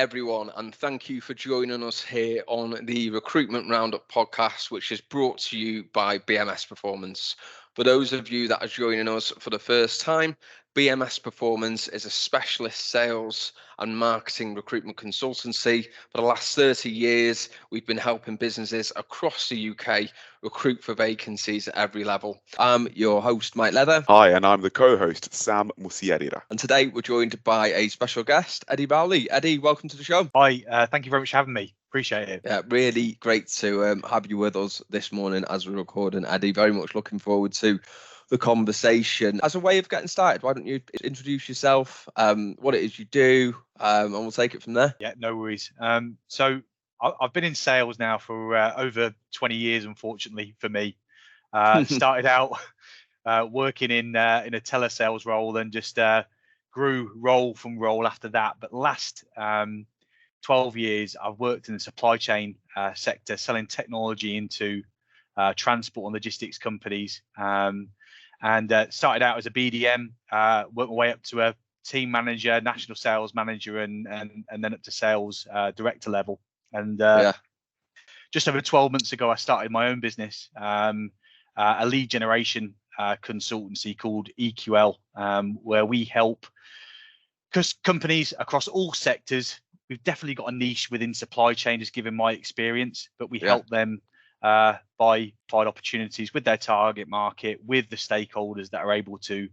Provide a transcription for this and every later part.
everyone, and thank you for joining us here on the Recruitment Roundup podcast, which is brought to you by BMS Performance. For those of you that are joining us for the first time, BMS Performance is a specialist sales and marketing recruitment consultancy. For the last 30 years, we've been helping businesses across the UK recruit for vacancies at every level. I'm your host, Mike Leather. Hi, and I'm the co-host, Sam Musiedira. And today we're joined by a special guest, Eddie Bowley. Eddie, welcome to the show. Hi, thank you very much for having me. Appreciate it. Yeah, really great to have you with us this morning as we're recording, Eddie. Very much looking forward to the conversation. As a way of getting started, why don't you introduce yourself, what it is you do, and we'll take it from there. Yeah, no worries. So I've been in sales now for over 20 years, unfortunately for me. Started out working in a telesales role, then just grew role from role after that. But last 12 years, I've worked in the supply chain sector, selling technology into transport and logistics companies. And started out as a BDM, worked my way up to a team manager, national sales manager, and then up to sales director level. And just over 12 months ago, I started my own business, a lead generation consultancy called EQL, where we help companies across all sectors. We've definitely got a niche within supply chain, just given my experience, but we help them by provide opportunities with their target market, with the stakeholders that are able to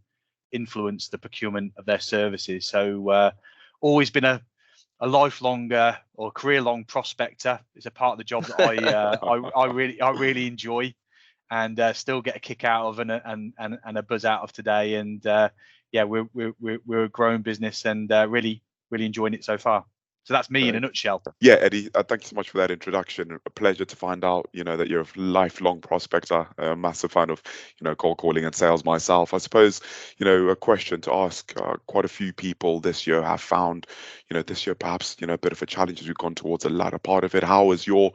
influence the procurement of their services. So always been a lifelong or career-long prospector. It's a part of the job that I really enjoy, and still get a kick out of and a buzz out of today. And we're a growing business, and really enjoying it so far. So that's me in a nutshell. Yeah, Eddie, thank you so much for that introduction. A pleasure to find out, that you're a lifelong prospector, a massive fan of, cold calling and sales myself. I suppose, a question to ask. Quite a few people this year have found, this year perhaps, a bit of a challenge as we've gone towards the latter part of it. How has your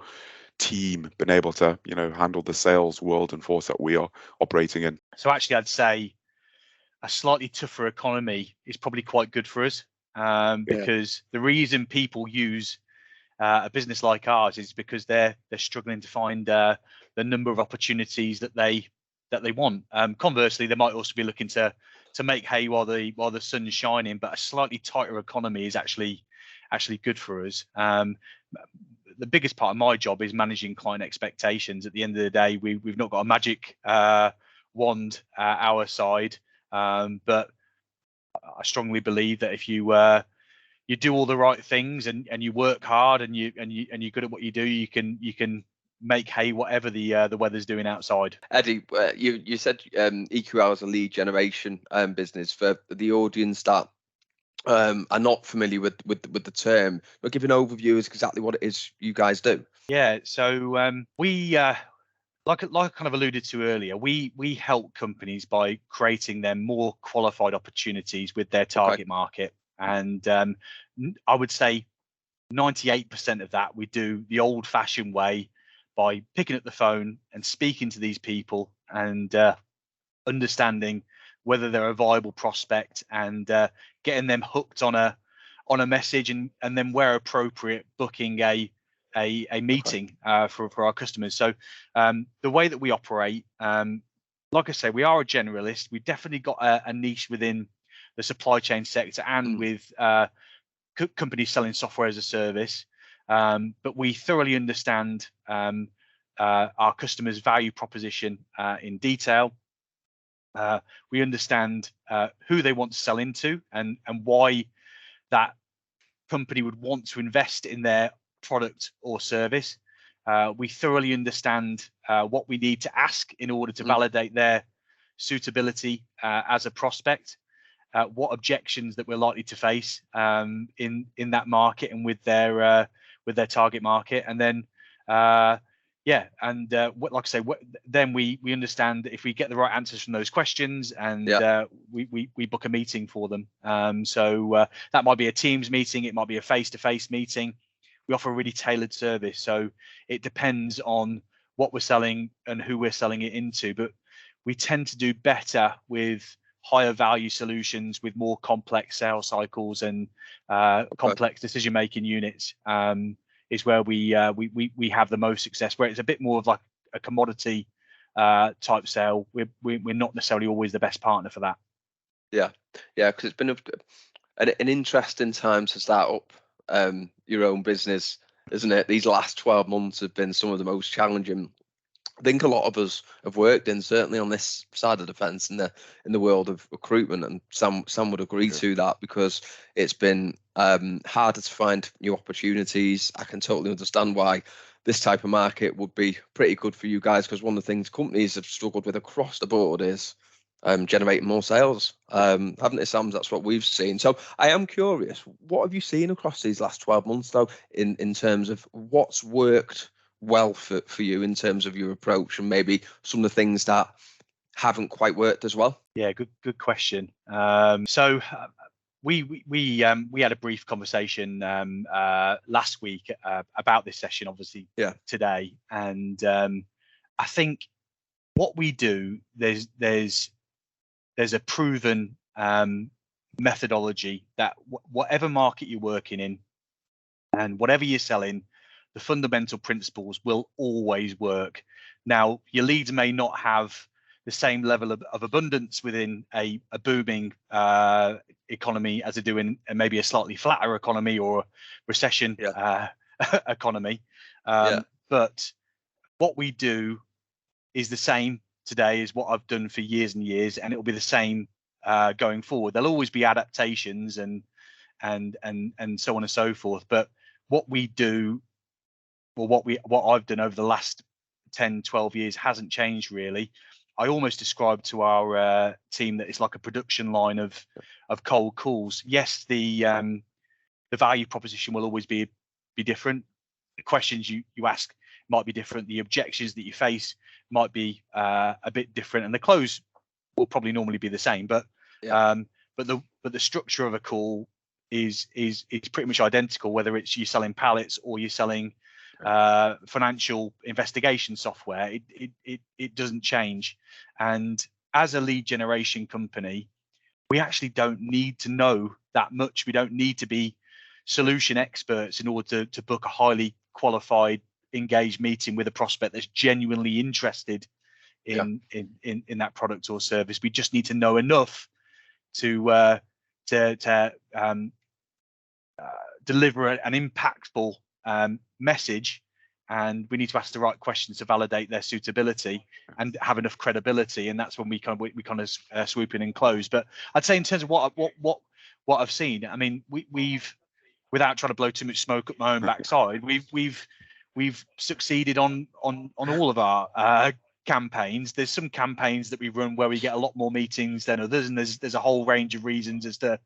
team been able to, handle the sales world and force that we are operating in? So actually, I'd say a slightly tougher economy is probably quite good for us. Because the reason people use a business like ours is because they're struggling to find the number of opportunities that they want. Conversely, they might also be looking to make hay while the sun's shining. But a slightly tighter economy is actually good for us. The biggest part of my job is managing client expectations. At the end of the day, we've not got a magic wand our side, but I strongly believe that if you do all the right things and you work hard and you're good at what you do, you can make hay whatever the weather's doing outside. Eddie, you said EQL is a lead generation business. For the audience that are not familiar with the term, but give an overview as exactly what it is you guys do. Yeah, so we like I kind of alluded to earlier, we help companies by creating them more qualified opportunities with their target market. And I would say 98% of that we do the old-fashioned way by picking up the phone and speaking to these people and understanding whether they're a viable prospect and getting them hooked on a message and then where appropriate booking a meeting for our customers. So the way that we operate, like I say, we are a generalist. We've definitely got a niche within the supply chain sector and with companies selling software as a service. But we thoroughly understand our customers' value proposition in detail. We understand who they want to sell into and why that company would want to invest in their product or service. We thoroughly understand what we need to ask in order to validate their suitability as a prospect, what objections that we're likely to face in that market and with their target market, and then like I say, then we understand if we get the right answers from those questions, and we book a meeting for them. So that might be a Teams meeting, it might be a face-to-face meeting. We offer a really tailored service, so it depends on what we're selling and who we're selling it into. But we tend to do better with higher value solutions with more complex sales cycles and complex decision making units is where we have the most success. Where it's a bit more of like a commodity type sale, we're not necessarily always the best partner for that. Yeah, because it's been an interesting time to start up your own business, isn't it? These last 12 months have been some of the most challenging. I think a lot of us have worked in, certainly on this side of the fence, in the world of recruitment, and some would agree to that, because it's been harder to find new opportunities. I can totally understand why this type of market would be pretty good for you guys, because one of the things companies have struggled with across the board is generating more sales. Haven't it, Sam? That's what we've seen. So I am curious, what have you seen across these last 12 months, though, in terms of what's worked well for you in terms of your approach, and maybe some of the things that haven't quite worked as well? Yeah, good question. So we had a brief conversation last week about this session, obviously today, and I think what we do, there's a proven methodology that whatever market you're working in and whatever you're selling, the fundamental principles will always work. Now, your leads may not have the same level of abundance within a booming economy as they do in maybe a slightly flatter economy or recession economy. But what we do is the same today as what I've done for years and years, and it will be the same going forward. There'll always be adaptations and so on and so forth. But what we do, or what I've done over the last 10, 12 years hasn't changed really. I almost describe to our team that it's like a production line of cold calls. Yes, the value proposition will always be different. The questions you ask might be different. The objections that you face might be a bit different, and the close will probably normally be the same. But the structure of a call is pretty much identical, whether it's you selling pallets or you're selling financial investigation software. It doesn't change. And as a lead generation company, we actually don't need to know that much. We don't need to be solution experts in order to book a highly qualified, engaged meeting with a prospect that's genuinely interested in that product or service. We just need to know enough to deliver an impactful message, and we need to ask the right questions to validate their suitability and have enough credibility, and that's when we kind of swoop in and close. But I'd say in terms of what I've seen, I mean, we've without trying to blow too much smoke up my own backside, we've succeeded on all of our campaigns. There's some campaigns that we run where we get a lot more meetings than others, and there's a whole range of reasons as to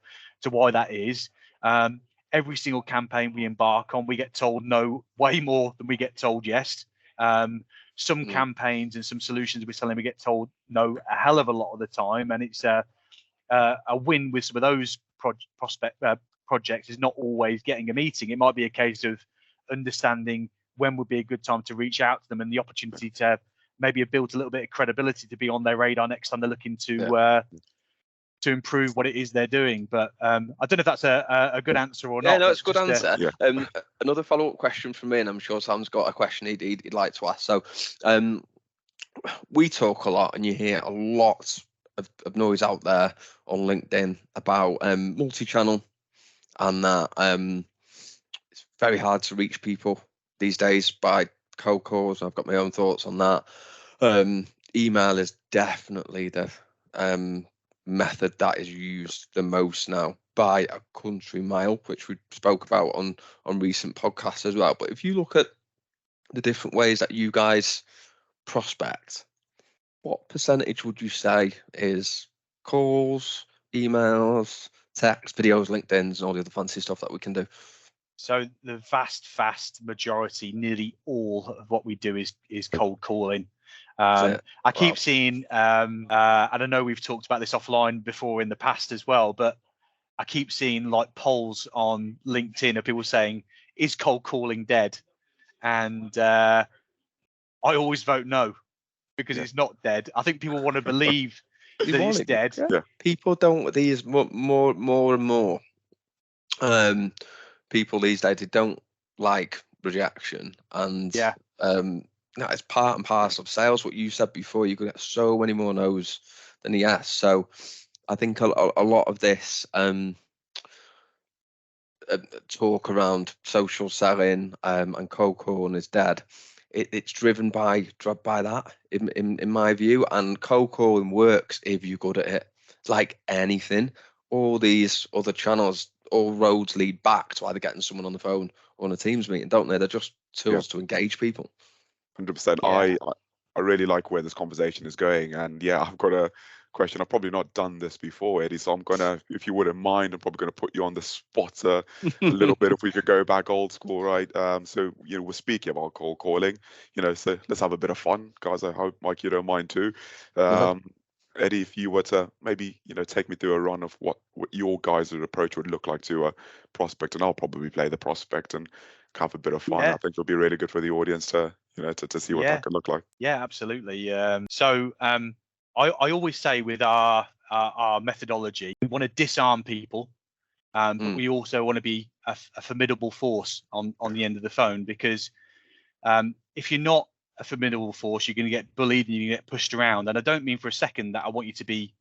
why that is. Every single campaign we embark on, we get told no way more than we get told yes. Some campaigns and some solutions we're selling, we get told no a hell of a lot of the time, and it's a win with some of those projects is not always getting a meeting. It might be a case of understanding when would be a good time to reach out to them, and the opportunity to maybe have built a little bit of credibility to be on their radar next time they're looking to improve what it is they're doing. But I don't know if that's a good answer or not. No, it's a good answer. Another follow-up question from me, and I'm sure Sam's got a question he'd like to ask. So we talk a lot, and you hear a lot of noise out there on LinkedIn about multi-channel, and that it's very hard to reach people these days by cold calls. I've got my own thoughts on that. Email is definitely the method that is used the most now by a country mile, which we spoke about on recent podcasts as well. But if you look at the different ways that you guys prospect, what percentage would you say is calls, emails, text, videos, LinkedIn's, and all the other fancy stuff that we can do? So the vast majority, nearly all of what we do is cold calling. I keep seeing, and I know we've talked about this offline before in the past as well, but I keep seeing like polls on LinkedIn of people saying, is cold calling dead? And I always vote no, because it's not dead. I think people want to believe They that want it's it. dead. Yeah. Yeah. People don't these more and more. People these days, they don't like rejection, and Yeah. no, it's part and parcel of sales. What you said before, you could get so many more no's than yes. So I think a lot of this talk around social selling and cold calling is dead. It's driven by that, in my view. And cold calling works if you're good at it. It's like anything. All these other channels, all roads lead back to either getting someone on the phone or on a Teams meeting, don't they? They're just tools to engage people. 100%. Yeah. I really like where this conversation is going, and yeah, I've got a question. I've probably not done this before, Eddie, so I'm gonna, if you wouldn't mind, I'm probably gonna put you on the spot a little bit. If we could go back old school, right? So we're speaking about cold calling, so let's have a bit of fun, guys. I hope, Mike, you don't mind too. Eddie, if you were to maybe take me through a run of what your guys' approach would look like to a prospect, and I'll probably play the prospect and have a bit of fun. I think it'll be really good for the audience to to see what that could look like. Yeah, absolutely. I always say with our methodology, we want to disarm people, but we also want to be a formidable force on the end of the phone, because if you're not a formidable force, you're going to get bullied and you get pushed around. And I don't mean for a second that I want you to be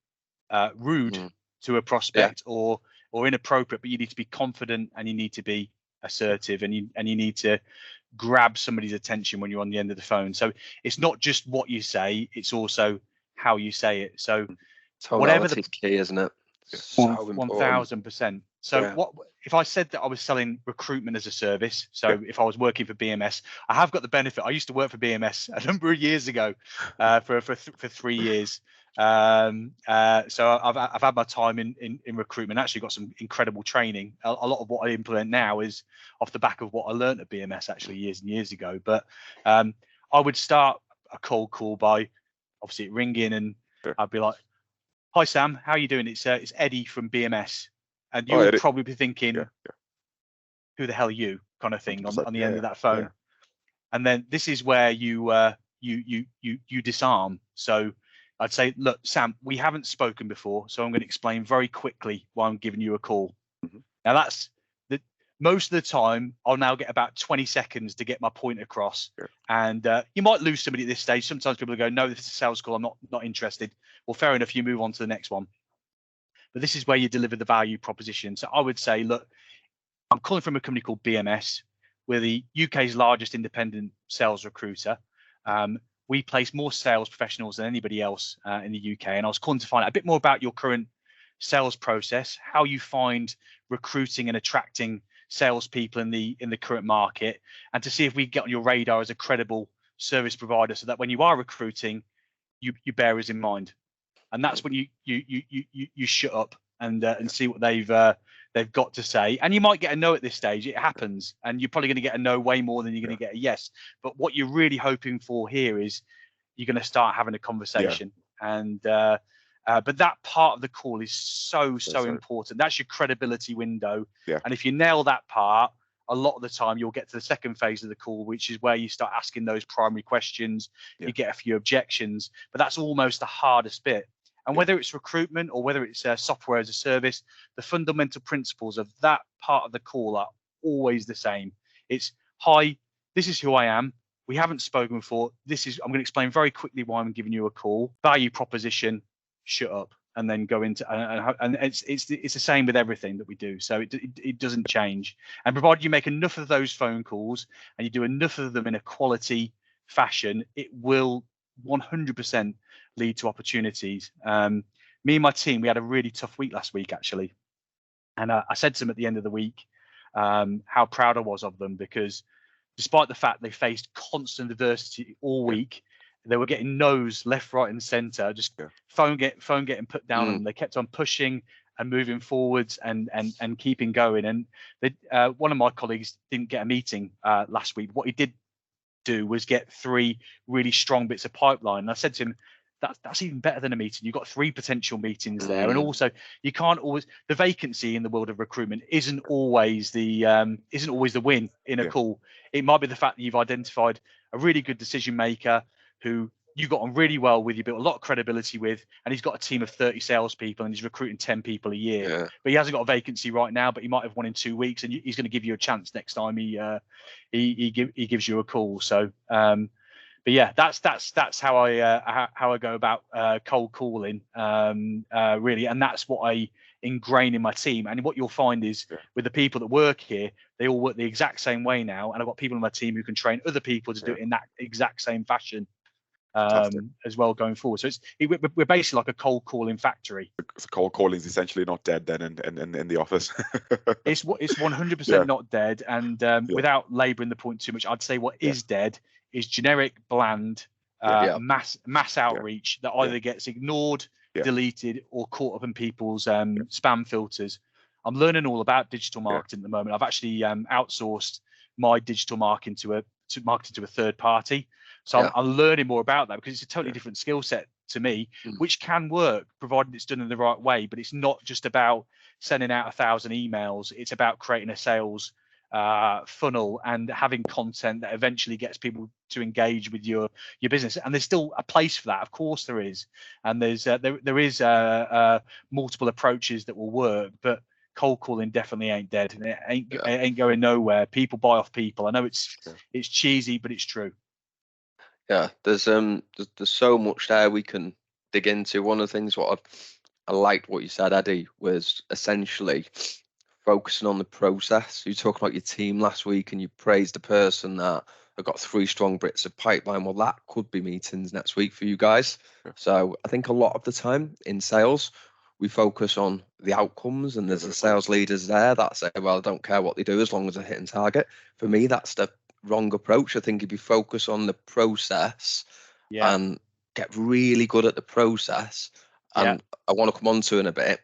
rude to a prospect or inappropriate, but you need to be confident and you need to be assertive, and you need to grab somebody's attention when you're on the end of the phone. So it's not just what you say, it's also how you say it. So whatever the key, isn't it? So 1000%. So what if I said that I was selling recruitment as a service? So if I was working for BMS, I have got the benefit. I used to work for BMS a number of years ago, for 3 years. So I've had my time in recruitment. Actually got some incredible training. A lot of what I implement now is off the back of what I learned at BMS actually years and years ago. But I would start a cold call by obviously ringing, and I'd be like, "Hi Sam, how are you doing? It's Eddie from BMS," and you would probably be thinking, "Who the hell are you?" kind of thing on the end of that phone. And then this is where you disarm. So I'd say, "Look, Sam, we haven't spoken before, so I'm going to explain very quickly why I'm giving you a call." Now that's most of the time I'll now get about 20 seconds to get my point across. And you might lose somebody at this stage. Sometimes people go, "No, this is a sales call, I'm not interested." Well, fair enough, you move on to the next one. But this is where you deliver the value proposition. So I would say, look, I'm calling from a company called BMS. We're the UK's largest independent sales recruiter. We place more sales professionals than anybody else in the UK. And I was calling to find out a bit more about your current sales process, how you find recruiting and attracting salespeople in the current market, and to see if we get on your radar as a credible service provider, so that when you are recruiting, you bear us in mind. And that's when you shut up and see what they've got to say. And you might get a no at this stage. It happens, and you're probably going to get a no way more than you're going to get a yes. But what you're really hoping for here is you're going to start having a conversation. And but that part of the call is so important. That's your credibility window. And if you nail that part, a lot of the time you'll get to the second phase of the call, which is where you start asking those primary questions. You get a few objections, but that's almost the hardest bit. And whether it's recruitment or whether it's software as a service, the fundamental principles of that part of the call are always the same. It's, "Hi, this is who I am. We haven't spoken before. I'm going to explain very quickly why I'm giving you a call. Value proposition, shut up," and then go into and it's the same with everything that we do. So it doesn't change. And provided you make enough of those phone calls and you do enough of them in a quality fashion, it will 100% lead to opportunities. Me and my team, we had a really tough week last week actually, and I said to them at the end of the week how proud I was of them, because despite the fact they faced constant adversity all week, they were getting no's left, right, and centre. Just phone getting put down on them. They kept on pushing and moving forwards and keeping going. And one of my colleagues didn't get a meeting last week. What he did do was get 3 really strong bits of pipeline. And I said to him, that's even better than a meeting. You've got 3 potential meetings there. And also, you can't always, the vacancy in the world of recruitment isn't always the win in a call. It might be the fact that you've identified a really good decision maker who you got on really well with, you built a lot of credibility with, and he's got a team of 30 salespeople and he's recruiting 10 people a year. Yeah. But he hasn't got a vacancy right now, but he might have one in 2 weeks, and he's going to give you a chance next time he gives you a call. So, but yeah, that's how I go about cold calling, really, and that's what I ingrain in my team. And what you'll find is with the people that work here, they all work the exact same way now, and I've got people in my team who can train other people to do it in that exact same fashion as well going forward. So we're basically like a cold calling factory. So cold calling is essentially not dead then in the office. It's 100% not dead, and without labouring the point too much, I'd say what is dead is generic, bland, mass outreach that either gets ignored, deleted, or caught up in people's spam filters. I'm learning all about digital marketing at the moment. I've actually outsourced my digital marketing to a third party. So I'm learning more about that, because it's a totally different skill set to me, which can work provided it's done in the right way. But it's not just about sending out 1,000 emails. It's about creating a sales funnel and having content that eventually gets people to engage with your business. And there's still a place for that, of course there is, and there's there is multiple approaches that will work, but cold calling definitely ain't dead. It ain't going nowhere. People buy off people. I know it's cheesy, but it's true. Yeah, there's so much there we can dig into. One of the things what I liked what you said, Eddie, was essentially focusing on the process. You talked about your team last week and you praised the person that have got 3 strong bits of pipeline. Well, that could be meetings next week for you guys. So I think a lot of the time in sales, we focus on the outcomes, and there's the sales leaders there that say, well, I don't care what they do as long as they're hitting target. For me, that's the wrong approach. I think if you focus on the process and get really good at the process, and I want to come on to in a bit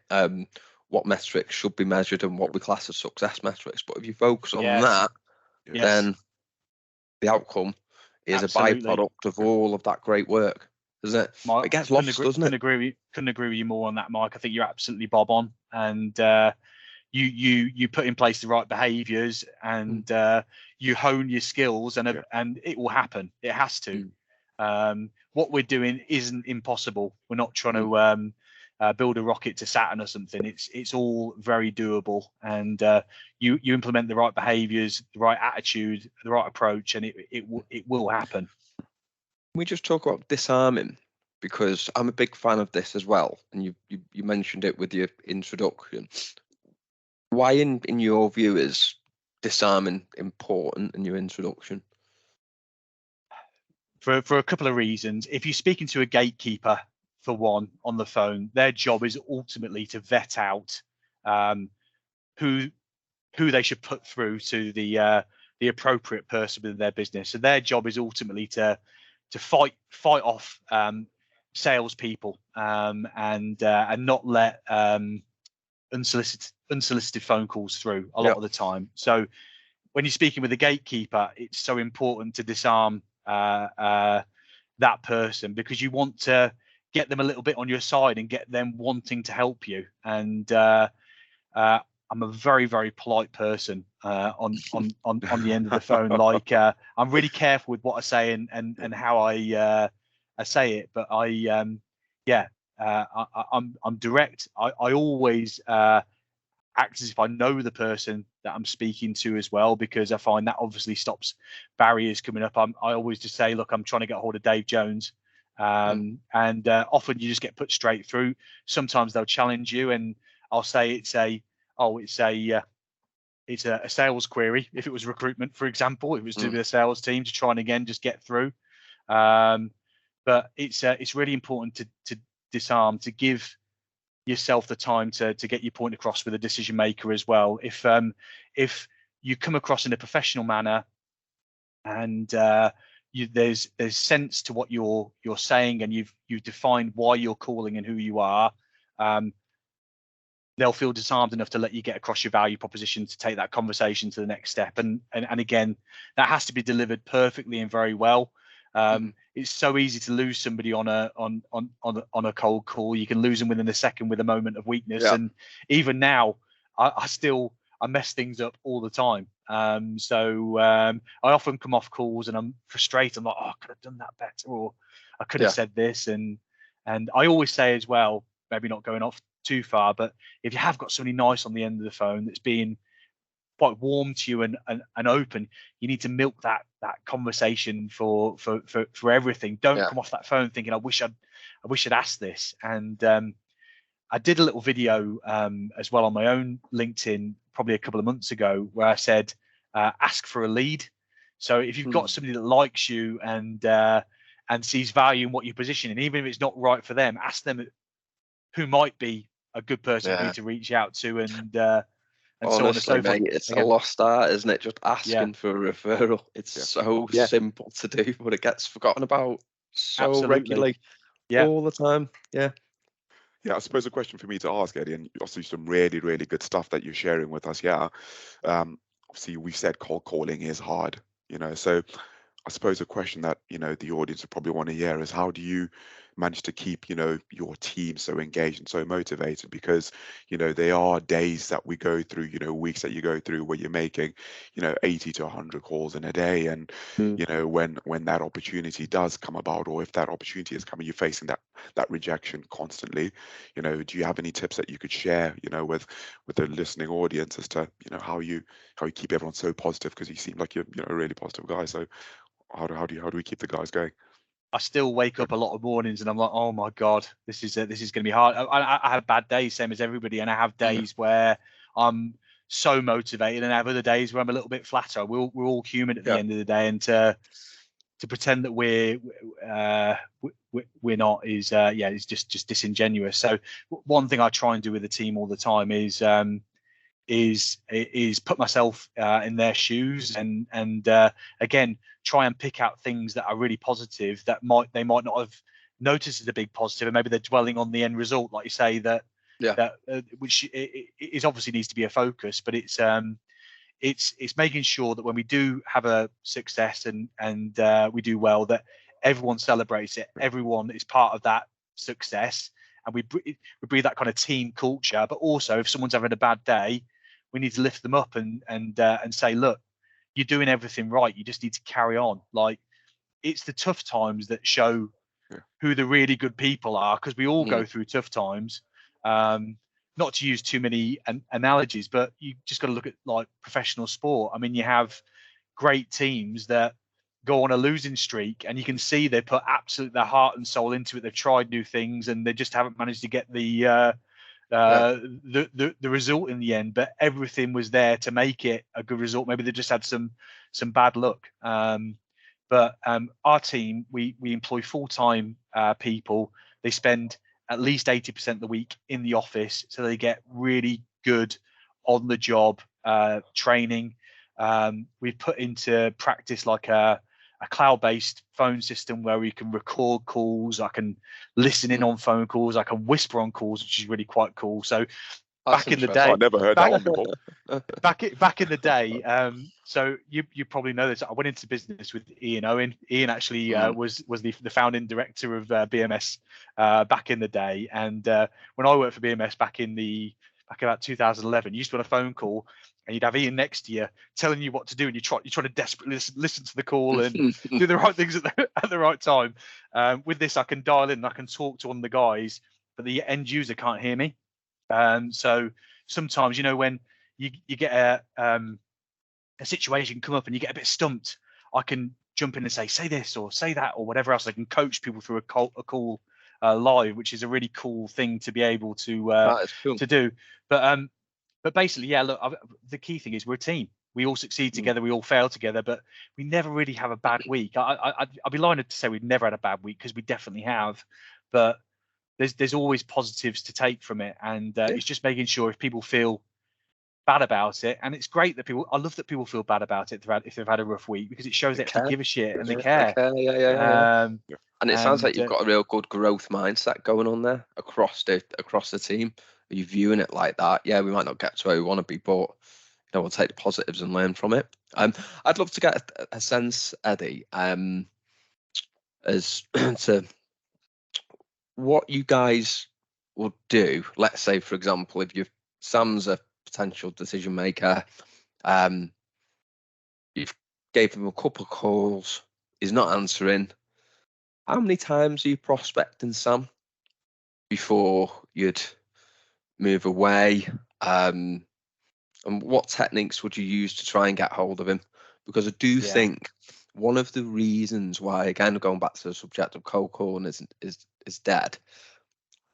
what metrics should be measured and what we class as success metrics. But if you focus on that, then the outcome is a byproduct of all of that great work, isn't it? It gets lost, doesn't it? Couldn't agree with you more on that, Mike. I think you're absolutely bob on, and you put in place the right behaviours, and you hone your skills, and it will happen. It has to. What we're doing isn't impossible. We're not trying to build a rocket to Saturn or something. It's all very doable, and you implement the right behaviours, the right attitude, the right approach, and it will happen. We just talk about disarming, because I'm a big fan of this as well, and you mentioned it with your introduction. Why, in your view, is disarming important in your introduction? For a couple of reasons. If you're speaking to a gatekeeper, for one, on the phone, their job is ultimately to vet out who they should put through to the appropriate person within their business. So their job is ultimately to fight off salespeople and not let unsolicited phone calls through a lot of the time. So when you're speaking with a gatekeeper, it's so important to disarm that person, because you want to get them a little bit on your side and get them wanting to help you. And I'm a very, very polite person on the end of the phone. Like I'm really careful with what I say and how I say it. But I'm direct. I always act as if I know the person that I'm speaking to as well, because I find that obviously stops barriers coming up. I always just say, look, I'm trying to get a hold of Dave Jones. And often you just get put straight through. Sometimes they'll challenge you, and I'll say it's a sales query. If it was recruitment, for example, it was to be a sales team to try and again just get through. But it's really important to disarm, to give yourself the time to get your point across with a decision maker as well. If you come across in a professional manner and there's sense to what you're saying, and you've defined why you're calling and who you are, they'll feel disarmed enough to let you get across your value proposition to take that conversation to the next step. And again, that has to be delivered perfectly and very well. It's so easy to lose somebody on a cold call. You can lose them within a second with a moment of weakness. And even now, I mess things up all the time. I often come off calls and I'm frustrated. I'm like, oh, I could have done that better, or I could have said this. And I always say as well, maybe not going off too far, but if you have got somebody nice on the end of the phone that's being quite warm to you and open, you need to milk that conversation for everything. Don't come off that phone thinking, I wish I'd asked this. And I did a little video as well on my own LinkedIn probably a couple of months ago where I said, ask for a lead. So if you've got somebody that likes you and sees value in what you position, and even if it's not right for them, ask them who might be a good person for you to reach out to, and honestly, so on and so forth. Mate, it's a lost art, isn't it? Just asking for a referral. It's so simple to do, but it gets forgotten about so regularly, all the time. Yeah, I suppose a question for me to ask, Eddie, and also some really, really good stuff that you're sharing with us. Obviously, we've said cold calling is hard, so I suppose a question that, the audience would probably want to hear is, how do you manage to keep, your team so engaged and so motivated? Because, there are days that we go through, weeks that you go through where you're making, 80 to 100 calls in a day. And, when that opportunity does come about, or if that opportunity is coming, you're facing that rejection constantly. Do you have any tips that you could share, with the listening audience as to, how you keep everyone so positive? Because you seem like you're, a really positive guy. So how do we keep the guys going? I still wake up a lot of mornings and I'm like, oh my God, this is going to be hard. I have bad days, same as everybody, and I have days where I'm so motivated, and I have other days where I'm a little bit flatter. We're all human at the end of the day, and to pretend that we're not is just disingenuous. So one thing I try and do with the team all the time is put myself in their shoes, and again try and pick out things that are really positive that they might not have noticed as a big positive, and maybe they're dwelling on the end result, like you say, which is obviously needs to be a focus, but it's making sure that when we do have a success and we do well, that everyone celebrates it, everyone is part of that success, and we breathe that kind of team culture. But also, if someone's having a bad day, we need to lift them up and say, look, you're doing everything right. You just need to carry on. Like, it's the tough times that show who the really good people are, because we all go through tough times. Not to use too many analogies, but you just got to look at like professional sport. I mean, you have great teams that go on a losing streak, and you can see they put absolute their heart and soul into it. They've tried new things, and they just haven't managed to get the result in the end, but everything was there to make it a good result. Maybe they just had some bad luck. But our team, we employ full-time people. They spend at least 80% of the week in the office, so they get really good on the job training. We've put into practice like a cloud-based phone system where we can record calls. I can listen in on phone calls. I can whisper on calls, which is really quite cool. So back in the day, I never heard that one before. back in the day, so you probably know this. I went into business with Ian Owen. Ian actually was the founding director of BMS back in the day. And when I worked for BMS back about 2011, you used to be on a phone call, and you'd have Ian next to you telling you what to do, and you're trying to desperately listen to the call and do the right things at the right time. With this, I can dial in and I can talk to one of the guys, but the end user can't hear me. So sometimes, when you get a situation come up and you get a bit stumped, I can jump in and say this or say that or whatever else. I can coach people through a call live, which is a really cool thing to be able to do. But basically, look, the key thing is we're a team. We all succeed together. We all fail together, but we never really have a bad week. I'd be lying to say we've never had a bad week, because we definitely have. But there's always positives to take from it, and it's just making sure if people feel bad about it, and it's great that I love that people feel bad about it if they've had a rough week, because it shows they actually give a shit and they care. And it sounds like you've got a real good growth mindset going on there across the team. Are you viewing it like that? Yeah, we might not get to where we want to be, but we'll take the positives and learn from it. I'd love to get a sense, Eddie, as to what you guys would do. Let's say, for example, if Sam's a potential decision maker, gave him a couple of calls, he's not answering. How many times are you prospecting, Sam, before you'd move away? And what techniques would you use to try and get hold of him? Because I do think one of the reasons why, again, going back to the subject of cold calling is dead,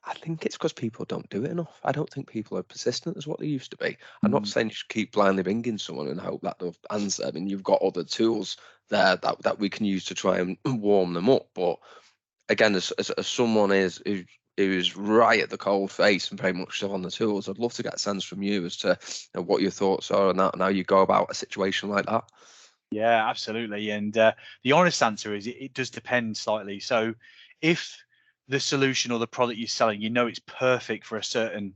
I think it's because people don't do it enough. I don't think people are persistent as what they used to be. I'm not saying you should keep blindly binging someone and hope that they'll answer. I mean, you've got other tools there that we can use to try and warm them up. But again, as someone who's right at the cold face and very much so on the tools, I'd love to get a sense from you as to what your thoughts are and how you go about a situation like that. Yeah, absolutely. And the honest answer is it does depend slightly. So if the solution or the product you're selling, it's perfect for a certain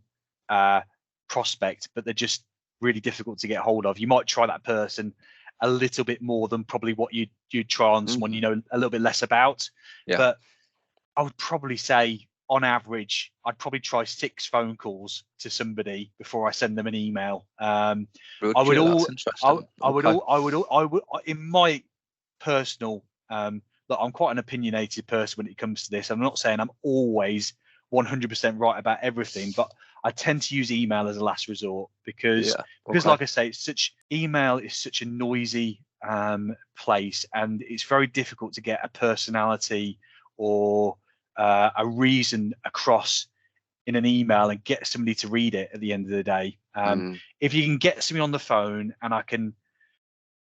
prospect, but they're just really difficult to get hold of, you might try that person a little bit more than probably what you'd try on someone a little bit less about. Yeah. But I would probably say, on average, I'd probably try 6 phone calls to somebody before I send them an email. In my personal, look, I'm quite an opinionated person when it comes to this. I'm not saying I'm always 100% right about everything, but I tend to use email as a last resort because like I say, email is such a noisy place, and it's very difficult to get a personality or a reason across in an email and get somebody to read it at the end of the day. If you can get somebody on the phone and I can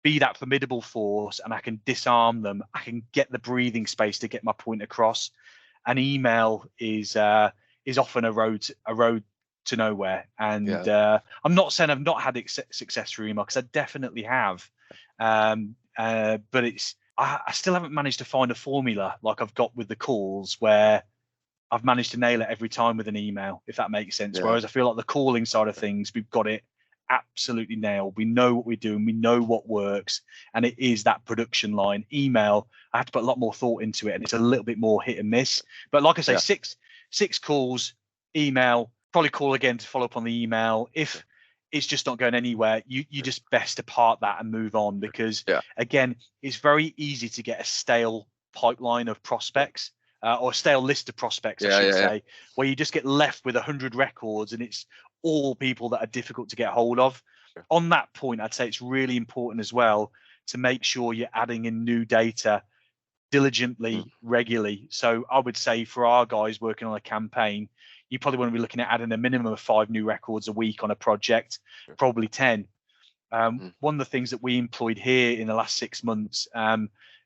be that formidable force and I can disarm them, I can get the breathing space to get my point across. An email is often a road to nowhere. And I'm not saying I've not had success through email, because I definitely have. But I still haven't managed to find a formula like I've got with the calls where I've managed to nail it every time with an email, if that makes sense. Whereas I feel like the calling side of things, we've got it absolutely nailed. We know what we're doing, we know what works, and it is that production line. Email, I have to put a lot more thought into it, and it's a little bit more hit and miss. But like I say, six calls, email, probably call again to follow up on the email. If it's just not going anywhere, you just best to part that and move on, because again, it's very easy to get a stale pipeline of prospects. Or a stale list of prospects, I should say, where you just get left with 100 records and it's all people that are difficult to get hold of. On that point, I'd say it's really important as well to make sure you're adding in new data diligently, regularly. So I would say for our guys working on a campaign, you probably want to be looking at adding a minimum of 5 new records a week on a project, probably 10. One of the things that we employed here in the last 6 months,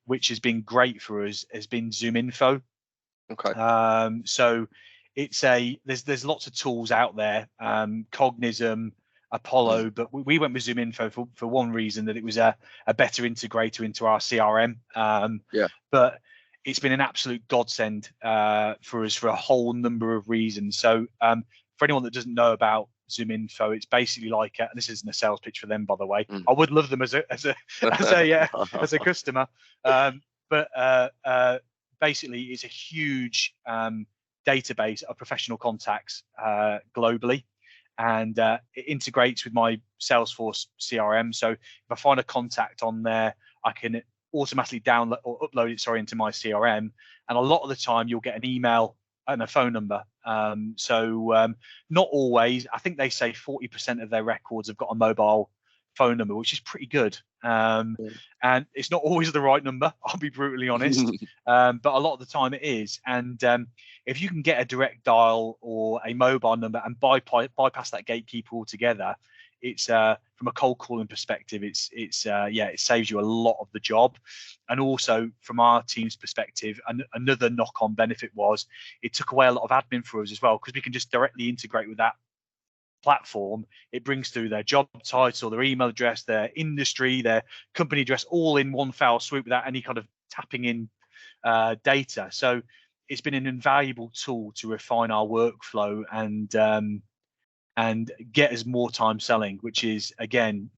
which has been great for us, has been Zoom Info. So it's there's lots of tools out there, Cognism, Apollo, but we went with Zoom Info for one reason, that it was a better integrator into our CRM. But it's been an absolute godsend for us for a whole number of reasons. So for anyone that doesn't know about Zoom Info, it's basically like and this isn't a sales pitch for them, by the way. I would love them as a customer, but basically it's a huge database of professional contacts globally, and it integrates with my Salesforce CRM. So if I find a contact on there, I can automatically download or upload it into my CRM, and a lot of the time you'll get an email and a phone number. Not always. I think they say 40% of their records have got a mobile phone number, which is pretty good. And it's not always the right number, I'll be brutally honest, but a lot of the time it is. And if you can get a direct dial or a mobile number and bypass that gatekeeper altogether, it's from a cold calling perspective, it saves you a lot of the job. And also from our team's perspective, another knock-on benefit was it took away a lot of admin for us as well, because we can just directly integrate with that platform. It brings through their job title, their email address, their industry, their company address, all in one foul swoop without any kind of tapping in data. So it's been an invaluable tool to refine our workflow and get us more time selling, which is again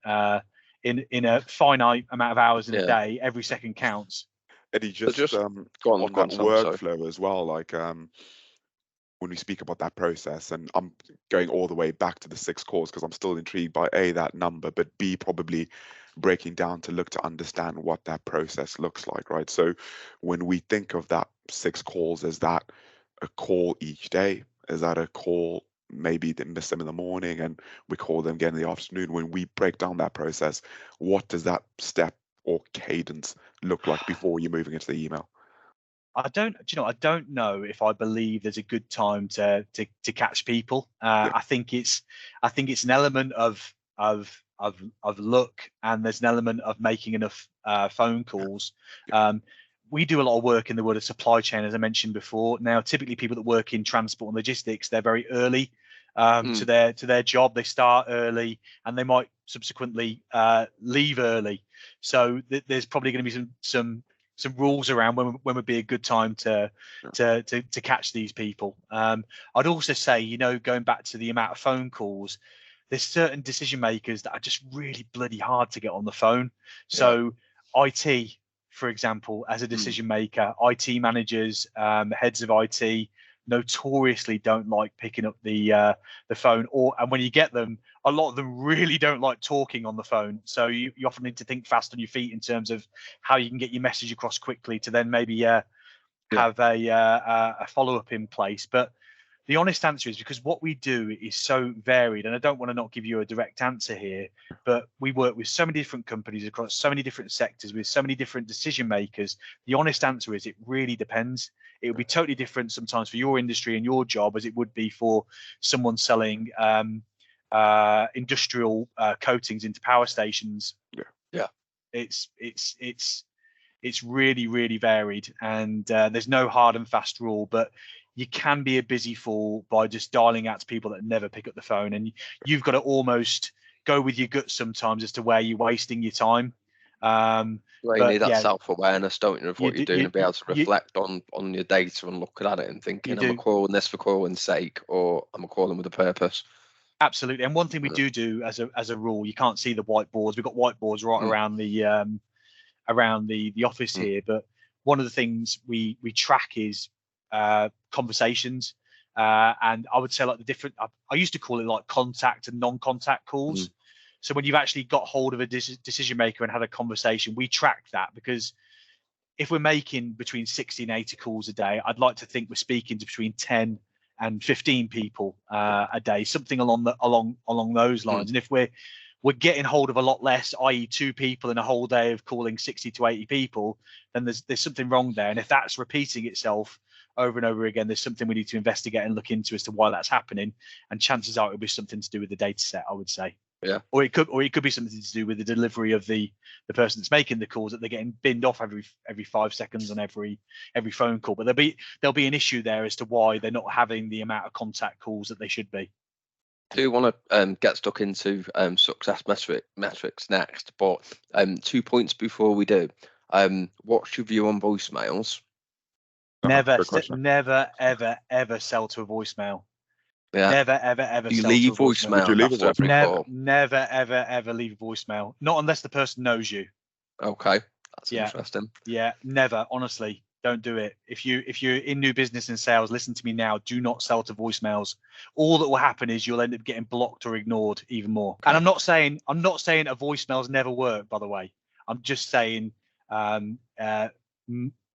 in a finite amount of hours in a day, every second counts. Eddie, just on that workflow as well, like when we speak about that process, and I'm going all the way back to the 6 calls because I'm still intrigued by A, that number, but B, probably breaking down to look to understand what that process looks like, right? So when we think of that 6 calls, is that a call each day? Is that a call maybe they miss them in the morning and we call them again in the afternoon? When we break down that process, what does that step or cadence look like before you're moving into the email? I don't know if I believe there's a good time to catch people. I think it's an element of luck, and there's an element of making enough phone calls. We do a lot of work in the world of supply chain, as I mentioned before. Now, typically people that work in transport and logistics, they're very early to their job. They start early, and they might subsequently leave early. So there's probably going to be some rules around when would be a good time to catch these people. I'd also say, going back to the amount of phone calls, there's certain decision makers that are just really bloody hard to get on the phone. So IT, for example, as a decision maker, IT managers, heads of IT notoriously don't like picking up the phone, and when you get them, a lot of them really don't like talking on the phone. So you often need to think fast on your feet in terms of how you can get your message across quickly to then maybe have a follow-up in place. But the honest answer is, because what we do is so varied, and I don't want to not give you a direct answer here, but we work with so many different companies across so many different sectors with so many different decision makers. The honest answer is it really depends. It would be totally different sometimes for your industry and your job as it would be for someone selling industrial coatings into power stations. It's really, really varied, and there's no hard and fast rule, but you can be a busy fool by just dialing out to people that never pick up the phone, and you've got to almost go with your gut sometimes as to where you're wasting your time. You need that self-awareness, don't you, of what you're doing, and be able to reflect on your data and looking at it and thinking, am I calling this for calling's sake, or am I calling with a purpose? Absolutely. And one thing we do as a rule, you can't see the whiteboards. We've got whiteboards right around the office here, but one of the things we track is conversations, and I would say like the different, I used to call it like contact and non-contact calls. So when you've actually got hold of a decision maker and had a conversation, we track that, because if we're making between 60 and 80 calls a day, I'd like to think we're speaking to between 10 and 15 people a day, something along those lines. And if we're getting hold of a lot less, i.e. 2 people in a whole day of calling 60 to 80 people, then there's something wrong there. And if that's repeating itself over and over again, there's something we need to investigate and look into as to why that's happening. And chances are it'll be something to do with the data set, I would say. Yeah. Or it could be something to do with the delivery of the person that's making the calls, that they're getting binned off every 5 seconds on every phone call. But there'll be an issue there as to why they're not having the amount of contact calls that they should be. I do want to get stuck into success metrics next, but 2 points before we do. What's your view on voicemails? Never, ever sell to a voicemail. Yeah. Never, ever. You leave voicemail. Would you leave after every call? Never, ever leave a voicemail. Not unless the person knows you. Okay, that's interesting. Yeah, never. Honestly, don't do it. If you're in new business and sales, listen to me now. Do not sell to voicemails. All that will happen is you'll end up getting blocked or ignored even more. Okay. And I'm not saying a voicemails never work, by the way. I'm just saying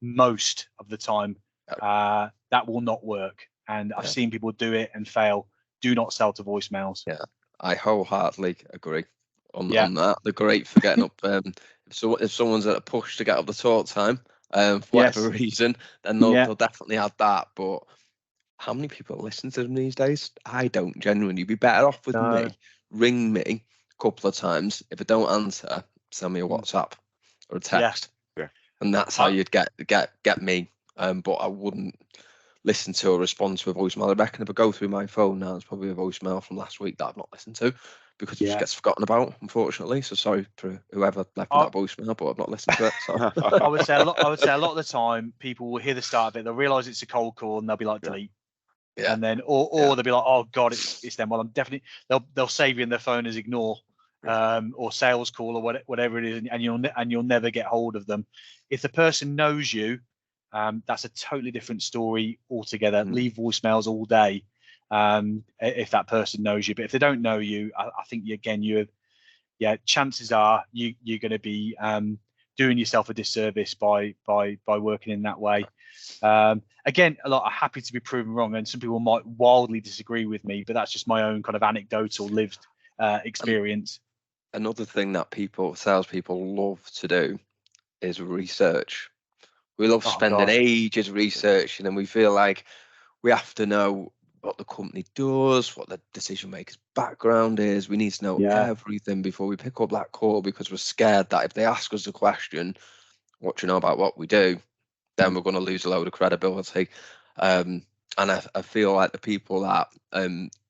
most of the time that will not work. And I've seen people do it and fail. Do not sell to voicemails. Yeah, I wholeheartedly agree on that. They're great for getting up. If someone's at a push to get up the talk time, for whatever reason, then they'll definitely have that. But how many people listen to them these days? I don't genuinely. You'd be better off with me. Ring me a couple of times. If I don't answer, send me a WhatsApp or a text. Yeah. And that's how you'd get me. But I wouldn't listen to or respond to a voicemail. I reckon if I go through my phone now, it's probably a voicemail from last week that I've not listened to, because it just gets forgotten about, unfortunately. So sorry for whoever left that voicemail, but I've not listened to it. So. I would say a lot of the time people will hear the start of it, they'll realise it's a cold call, and they'll be like, delete. Yeah. And then or they'll be like, oh god, it's them. Well, I'm definitely they'll save you in their phone as ignore, or sales call or whatever it is, and you'll never get hold of them. If the person knows you, that's a totally different story altogether. Leave voicemails all day if that person knows you. But if they don't know you, I think you're yeah, chances are you're going to be doing yourself a disservice by working in that way. Again, a lot are happy to be proven wrong, and some people might wildly disagree with me, but that's just my own kind of anecdotal lived experience. Another thing that salespeople love to do is research. We love spending ages researching, and we feel like we have to know what the company does, what the decision maker's background is. We need to know everything before we pick up that call, because we're scared that if they ask us a question, what do you know about what we do, then we're going to lose a load of credibility. And I feel like the people that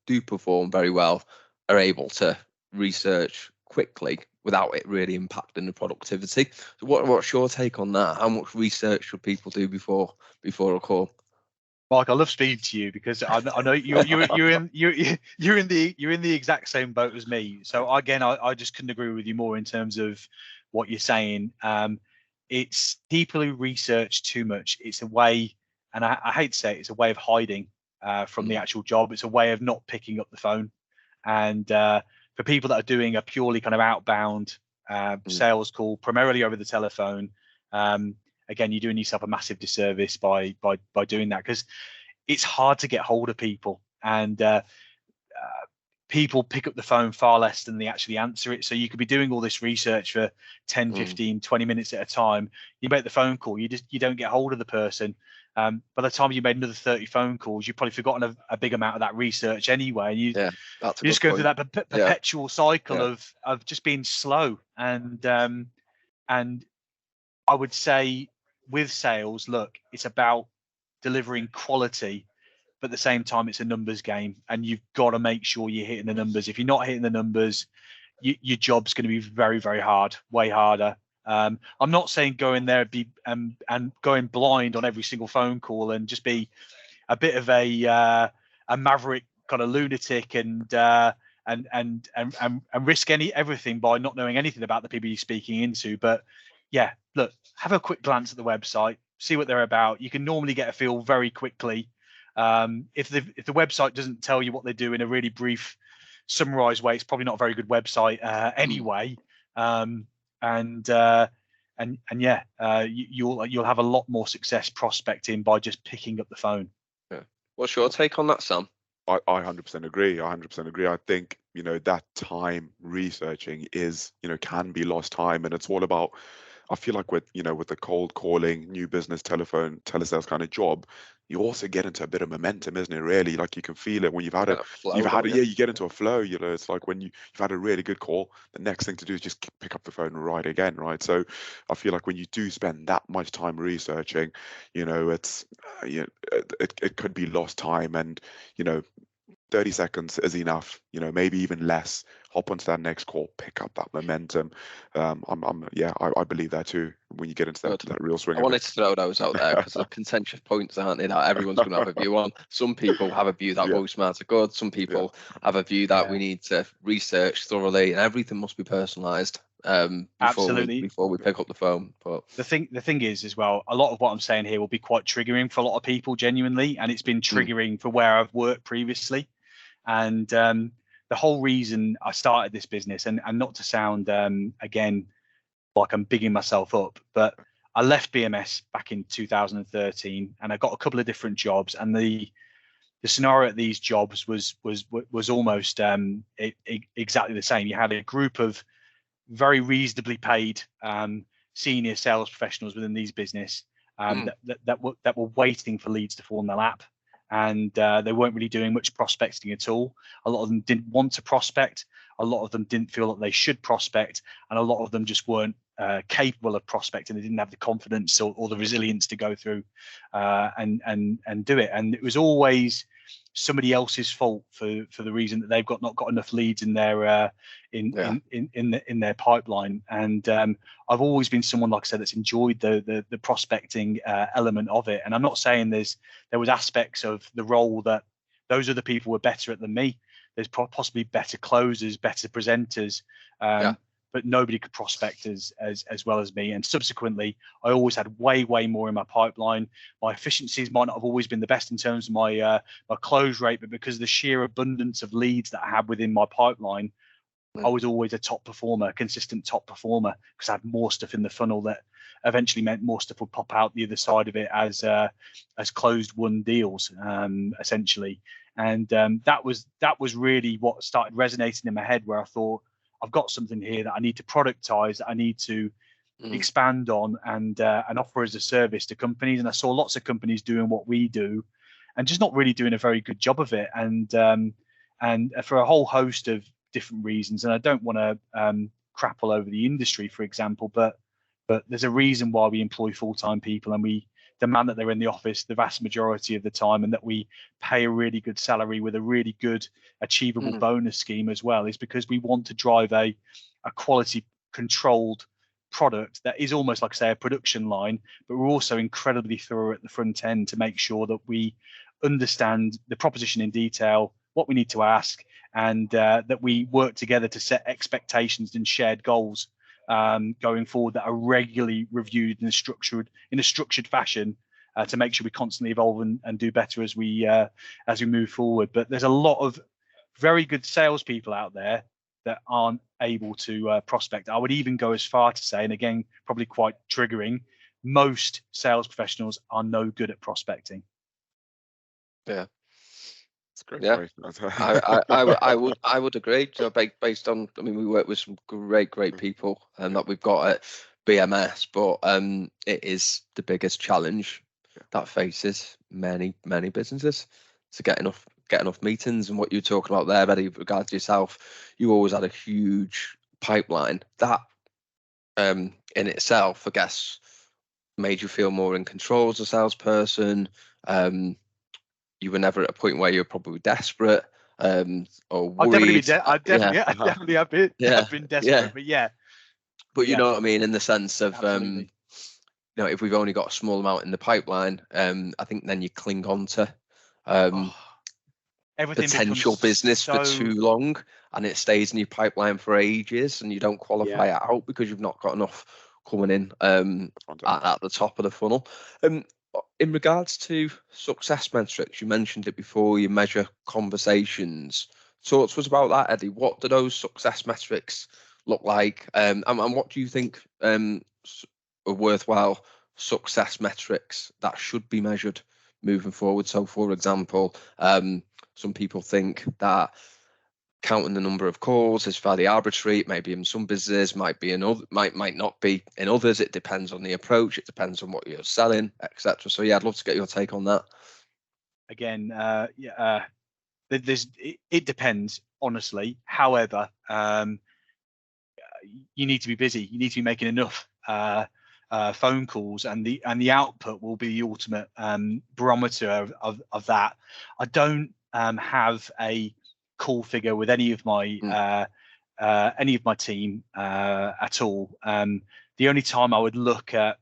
do perform very well are able to research quickly without it really impacting the productivity. So what's your take on that? How much research should people do before a call? Mark, I love speaking to you because I know you're in the exact same boat as me. So again, I just couldn't agree with you more in terms of what you're saying. It's people who research too much. It's a way, and I hate to say it, it's a way of hiding from the actual job. It's a way of not picking up the phone. And for people that are doing a purely kind of outbound sales call, primarily over the telephone, again, you're doing yourself a massive disservice by doing that, because it's hard to get hold of people, and people pick up the phone far less than they actually answer it. So you could be doing all this research for 10, 15, 20 minutes at a time. You make the phone call, you don't get hold of the person. By the time you made another 30 phone calls, you've probably forgotten a big amount of that research anyway. And you're just going through that perpetual cycle of just being slow. And I would say with sales, look, it's about delivering quality, but at the same time, it's a numbers game, and you've got to make sure you're hitting the numbers. If you're not hitting the numbers, your job's going to be very, very hard, way harder. I'm not saying go in there and going blind on every single phone call and just be a bit of a maverick kind of lunatic and risk everything by not knowing anything about the people you're speaking into. But yeah, look, have a quick glance at the website, see what they're about. You can normally get a feel very quickly. If the website doesn't tell you what they do in a really brief, summarized way, it's probably not a very good website anyway. You'll have a lot more success prospecting by just picking up the phone. Yeah. What's your take on that, Sam? I 100% agree. I think, that time researching can be lost time, and it's all about, I feel like with the cold calling, new business, telephone, telesales kind of job, you also get into a bit of momentum, isn't it? Really, like you can feel it when you get into a flow. It's like when you've had a really good call, the next thing to do is just pick up the phone and write again, right? So I feel like when you do spend that much time researching, it's it could be lost time, and 30 seconds is enough, maybe even less. Hop onto that next call, pick up that momentum. I believe that too. When you get into that real swing. I wanted to throw those out there because the contentious points, aren't they, that everyone's going to have a view on. Some people have a view that voicemails are good. Some people have a view that we need to research thoroughly, and everything must be personalised before we pick up the phone. But the thing is as well, a lot of what I'm saying here will be quite triggering for a lot of people, genuinely, and it's been triggering for where I've worked previously. And the whole reason I started this business, and not to sound again like I'm bigging myself up, but I left BMS back in 2013, and I got a couple of different jobs, and the scenario at these jobs was almost exactly the same. You had a group of very reasonably paid senior sales professionals within these business that were waiting for leads to fall in their lap. And they weren't really doing much prospecting at all. A lot of them didn't want to prospect. A lot of them didn't feel that they should prospect, and a lot of them just weren't capable of prospecting. They didn't have the confidence or the resilience to go through and do it. And it was always somebody else's fault for the reason that they've not got enough leads in their in their pipeline. And I've always been someone, like I said, that's enjoyed the prospecting element of it. And I'm not saying there was aspects of the role that those other people were better at than me. There's possibly better closers, better presenters, but nobody could prospect as well as me. And subsequently, I always had way more in my pipeline. My efficiencies might not have always been the best in terms of my close rate, but because of the sheer abundance of leads that I had within my pipeline, I was always a top performer, consistent top performer, because I had more stuff in the funnel that eventually meant more stuff would pop out the other side of it as closed won deals, essentially. And that was really what started resonating in my head, where I thought, I've got something here that I need to productize, that I need to expand on and offer as a service to companies. And I saw lots of companies doing what we do and just not really doing a very good job of it. And for a whole host of different reasons. And I don't want to crap all over the industry, for example, but there's a reason why we employ full-time people and we demand that they're in the office the vast majority of the time, and that we pay a really good salary with a really good achievable bonus scheme as well, is because we want to drive a quality controlled product that is almost like, say, a production line, but we're also incredibly thorough at the front end to make sure that we understand the proposition in detail, what we need to ask, and that we work together to set expectations and shared goals going forward that are regularly reviewed in a structured fashion to make sure we constantly evolve and do better as we move forward. But there's a lot of very good salespeople out there that aren't able to prospect. I would even go as far to say, and again, probably quite triggering, most sales professionals are no good at prospecting. Yeah. Great. Yeah, I would agree. You know, based on, I mean, we work with some great people that we've got at BMS, but it is the biggest challenge that faces many businesses to get enough meetings. And what you're talking about there, Eddie, with regards to yourself, you always had a huge pipeline that in itself, I guess, made you feel more in control as a salesperson. You were never at a point where you're probably desperate or worried. I definitely have been desperate, but yeah. But you know what I mean, in the sense of, absolutely. you know, if we've only got a small amount in the pipeline, I think then you cling on to potential business for too long, and it stays in your pipeline for ages, and you don't qualify it out because you've not got enough coming in at the top of the funnel. In regards to success metrics, you mentioned it before, you measure conversations. Talk to us about that, Eddie. What do those success metrics look like? And what do you think are worthwhile success metrics that should be measured moving forward? So, for example, some people think that counting the number of calls is fairly arbitrary. It may be in some businesses, might not be in others. It depends on the approach. It depends on what you're selling, etc. So yeah, I'd love to get your take on that. Again, it depends, honestly. However, you need to be busy. You need to be making enough phone calls, and the output will be the ultimate barometer of that. I don't have a call figure with any of my team at all. The only time I would look at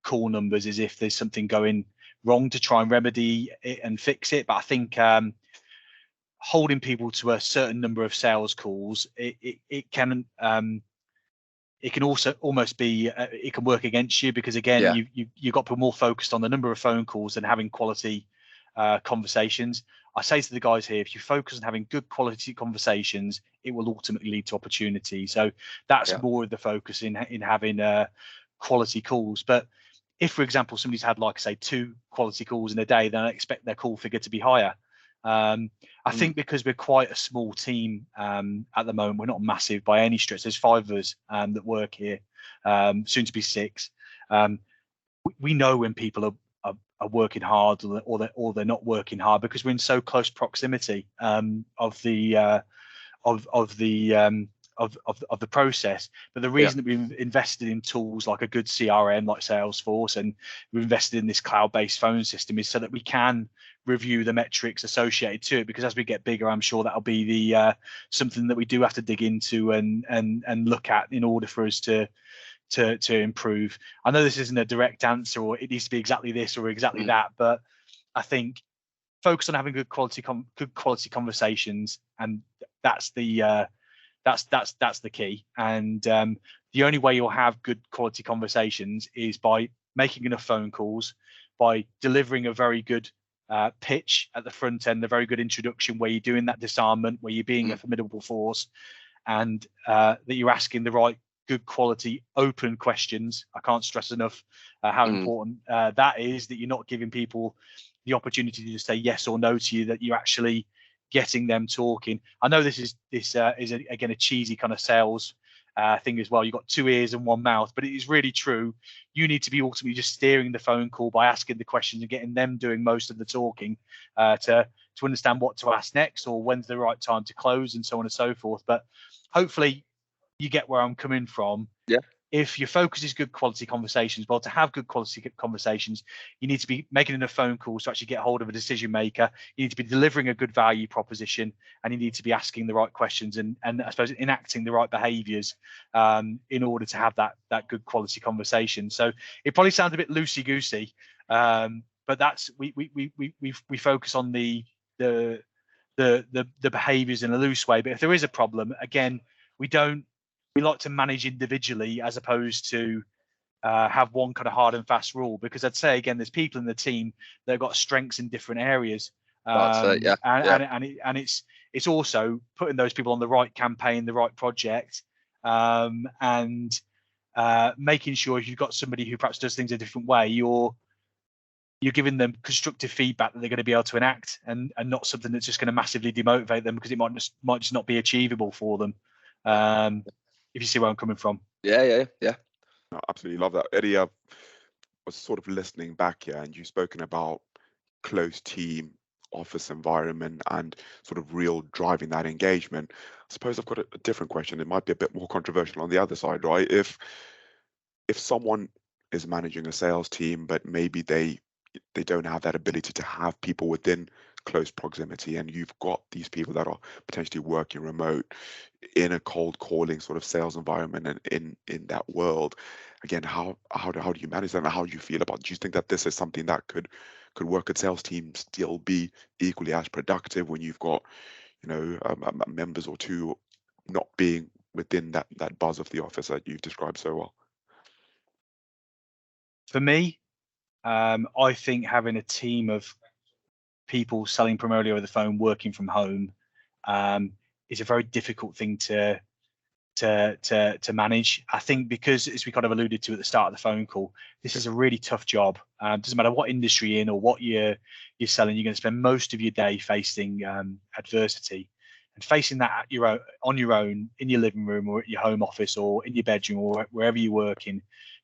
call numbers is if there's something going wrong to try and remedy it and fix it. But I think holding people to a certain number of sales calls, it can also almost be it can work against you, because again, you've got people more focused on the number of phone calls than having quality conversations. I say to the guys here, if you focus on having good quality conversations, it will ultimately lead to opportunity. So that's more of the focus in having quality calls. But if, for example, somebody's had, like, say, 2 quality calls in a day, then I expect their call figure to be higher. I think because we're quite a small team at the moment, we're not massive by any stretch. There's 5 of us that work here, soon to be 6. We know when people are working hard or they're not working hard, because we're in so close proximity of the process. But the reason that we've invested in tools like a good CRM like Salesforce, and we've invested in this cloud-based phone system, is so that we can review the metrics associated to it, because as we get bigger, I'm sure that'll be the something that we do have to dig into and look at in order for us to improve. I know this isn't a direct answer, or it needs to be exactly this or exactly that, but I think focus on having good quality conversations, and that's the key. And the only way you'll have good quality conversations is by making enough phone calls, by delivering a very good pitch at the front end, a very good introduction where you're doing that disarmament, where you're being a formidable force, and that you're asking the right, good quality, open questions. I can't stress enough how important that is, that you're not giving people the opportunity to just say yes or no to you, that you're actually getting them talking. I know this is again a cheesy kind of sales thing as well. You've got 2 ears and 1 mouth, but it is really true. You need to be ultimately just steering the phone call by asking the questions and getting them doing most of the talking to understand what to ask next, or when's the right time to close, and so on and so forth. But hopefully you get where I'm coming from. Yeah. If your focus is good quality conversations, well, to have good quality conversations, you need to be making enough phone calls to actually get hold of a decision maker. You need to be delivering a good value proposition, and you need to be asking the right questions and I suppose enacting the right behaviours in order to have that good quality conversation. So it probably sounds a bit loosey goosey, but that's we focus on the behaviours in a loose way. But if there is a problem, again, we like to manage individually as opposed to have one kind of hard and fast rule, because I'd say again, there's people in the team that have got strengths in different areas. Yeah. And it's also putting those people on the right campaign, the right project, and making sure if you've got somebody who perhaps does things a different way, you're giving them constructive feedback that they're going to be able to enact, and not something that's just going to massively demotivate them, because it might just not be achievable for them. If you see where I'm coming from. Yeah. I absolutely love that. Eddie, I was sort of listening back here, and you've spoken about close team, office environment, and sort of real driving that engagement. I suppose I've got a different question. It might be a bit more controversial on the other side, right? If someone is managing a sales team, but maybe they don't have that ability to have people within close proximity, and you've got these people that are potentially working remote in a cold calling sort of sales environment, and in that world, again, how do you manage that, and how do you feel about it? Do you think that this is something that could work at sales teams still be equally as productive when you've got members or two not being within that buzz of the office that you've described so well? For me, I think having a team of people selling primarily over the phone, working from home, is a very difficult thing to manage. I think because, as we kind of alluded to at the start of the phone call, this is a really tough job. Doesn't matter what industry you're in or what you're selling, you're going to spend most of your day facing adversity, and facing that on your own in your living room or at your home office or in your bedroom or wherever you're working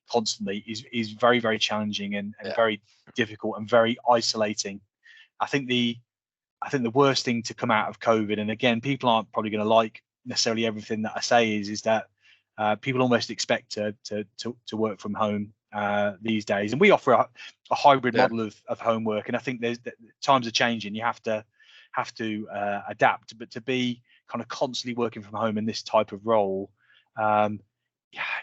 constantly is very, very challenging and very difficult and very isolating. I think the worst thing to come out of COVID, and again, people aren't probably going to like necessarily everything that I say, is that people almost expect to work from home these days, and we offer a hybrid model of homework. And I think times are changing. You have to adapt, but to be kind of constantly working from home in this type of role,